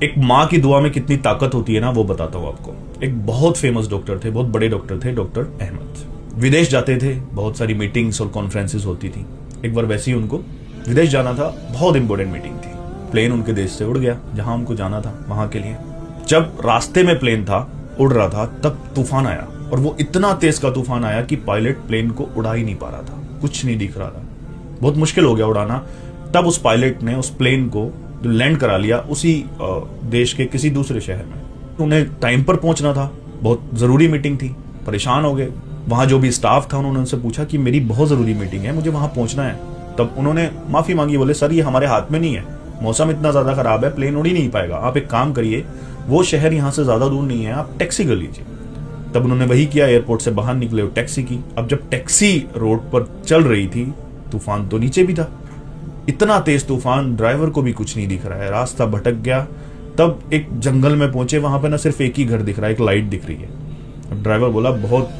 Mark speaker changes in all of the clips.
Speaker 1: एक माँ की दुआ में कितनी ताकत होती है ना, वो बताता हूँ आपको। एक बहुत फेमस डॉक्टर थे, बहुत बड़े डॉक्टर थे, डॉक्टर अहमद। विदेश जाते थे, बहुत सारी मीटिंग्स और कॉन्फ्रेंसेस होती थी। एक बार वैसे ही उनको विदेश जाना था, बहुत इंपॉर्टेंट मीटिंग थी। प्लेन उनके देश से उड़ गया जहां उनको जाना था, वहां के लिए। जब रास्ते में प्लेन था, उड़ रहा था, तब तूफान आया, और वो इतना तेज का तूफान आया कि पायलट प्लेन को उड़ा ही नहीं पा रहा था, कुछ नहीं दिख रहा था, बहुत मुश्किल हो गया उड़ाना। तब उस पायलट ने उस प्लेन को लैंड करा लिया उसी देश के किसी दूसरे शहर में। उन्हें टाइम पर पहुंचना था, बहुत जरूरी मीटिंग थी, परेशान हो गए। वहां जो भी स्टाफ था, उन्होंने उनसे पूछा कि मेरी बहुत जरूरी मीटिंग है, मुझे वहां पहुंचना है। तब उन्होंने माफी मांगी, बोले सर ये हमारे हाथ में नहीं है, मौसम इतना ज्यादा खराब है, प्लेन उड़ ही नहीं पाएगा, आप एक काम करिए, वो शहर यहाँ से ज्यादा दूर नहीं है, आप टैक्सी कर लीजिए। तब उन्होंने वही किया, एयरपोर्ट से बाहर निकले और टैक्सी की। अब जब टैक्सी रोड पर चल रही थी, तूफान तो नीचे भी था, इतना तेज तूफान, ड्राइवर को भी कुछ नहीं दिख रहा है, रास्ता भटक गया। तब एक जंगल में पहुंचे, वहां पर ना सिर्फ एक ही घर दिख रहा है, एक लाइट दिख रही है। अब ड्राइवर बोला बहुत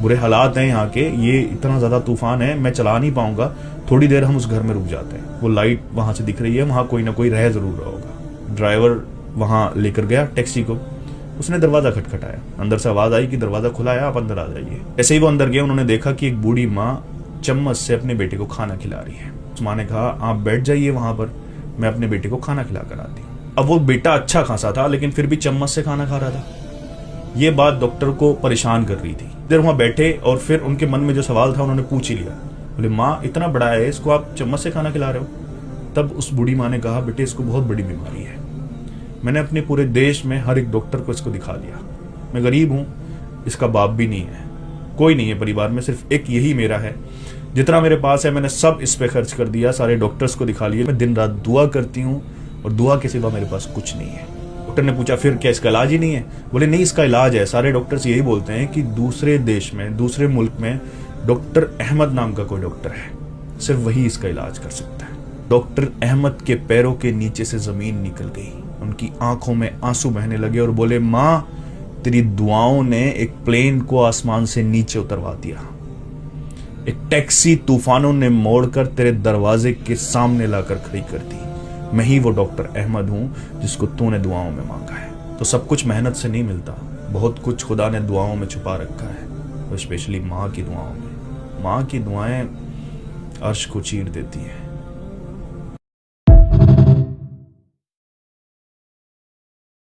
Speaker 1: बुरे हालात हैं यहाँ के, ये इतना ज्यादा तूफान है, मैं चला नहीं पाऊंगा, थोड़ी देर हम उस घर में रुक जाते हैं, वो लाइट वहां से दिख रही है, वहां कोई ना कोई रह जरूर रहा होगा। ड्राइवर वहां लेकर गया टैक्सी को, उसने दरवाजा खटखटाया, अंदर से आवाज आई कि दरवाजा खुला है, आप अंदर आ जाइए। ऐसे ही वो अंदर गए, उन्होंने देखा कि एक बूढ़ी माँ चम्मच से अपने बेटे को खाना खिला रही है। उस माँ ने कहा आप बैठ जाइए वहां पर, मैं अपने बेटे को खाना खिला कर आती हूँ। अब वो बेटा अच्छा खासा था, लेकिन फिर भी चम्मच से खाना खा रहा था। ये बात डॉक्टर को परेशान कर रही थी। देर वहां बैठे और फिर उनके मन में जो सवाल था उन्होंने पूछ ही लिया, बोले माँ इतना बड़ा है, इसको आप चम्मच से खाना खिला रहे हो? तब उस बूढ़ी माँ ने कहा बेटे इसको बहुत बड़ी बीमारी है, मैंने अपने पूरे देश में हर एक डॉक्टर को इसको दिखा दिया, मैं गरीब हूं, इसका बाप भी नहीं है, कोई नहीं है परिवार में, सिर्फ एक यही मेरा है, जितना मेरे पास है मैंने सब इस पे खर्च कर दिया, सारे डॉक्टर्स को दिखा लिए, मैं दिन रात दुआ करती हूँ और दुआ के सिवा मेरे पास कुछ नहीं है। डॉक्टर ने पूछा फिर क्या इसका इलाज ही नहीं है? बोले नहीं इसका इलाज है, सारे डॉक्टर्स यही बोलते हैं कि दूसरे देश में, दूसरे मुल्क में डॉक्टर अहमद नाम का कोई डॉक्टर है, सिर्फ वही इसका इलाज कर सकता है। डॉक्टर अहमद के पैरों के नीचे से जमीन निकल गई, उनकी आंखों में आंसू बहने लगे और बोले माँ तेरी दुआओं ने एक प्लेन को आसमान से नीचे उतरवा दिया, एक टैक्सी तूफानों ने मोड़कर तेरे दरवाजे के सामने लाकर खड़ी कर दी, मैं ही वो डॉक्टर अहमद हूं जिसको तूने दुआओं में मांगा है। तो सब कुछ मेहनत से नहीं मिलता, बहुत कुछ खुदा ने दुआओं में छुपा रखा है, और स्पेशली माँ की दुआओं में। माँ की दुआएं अर्श को चीर देती हैं।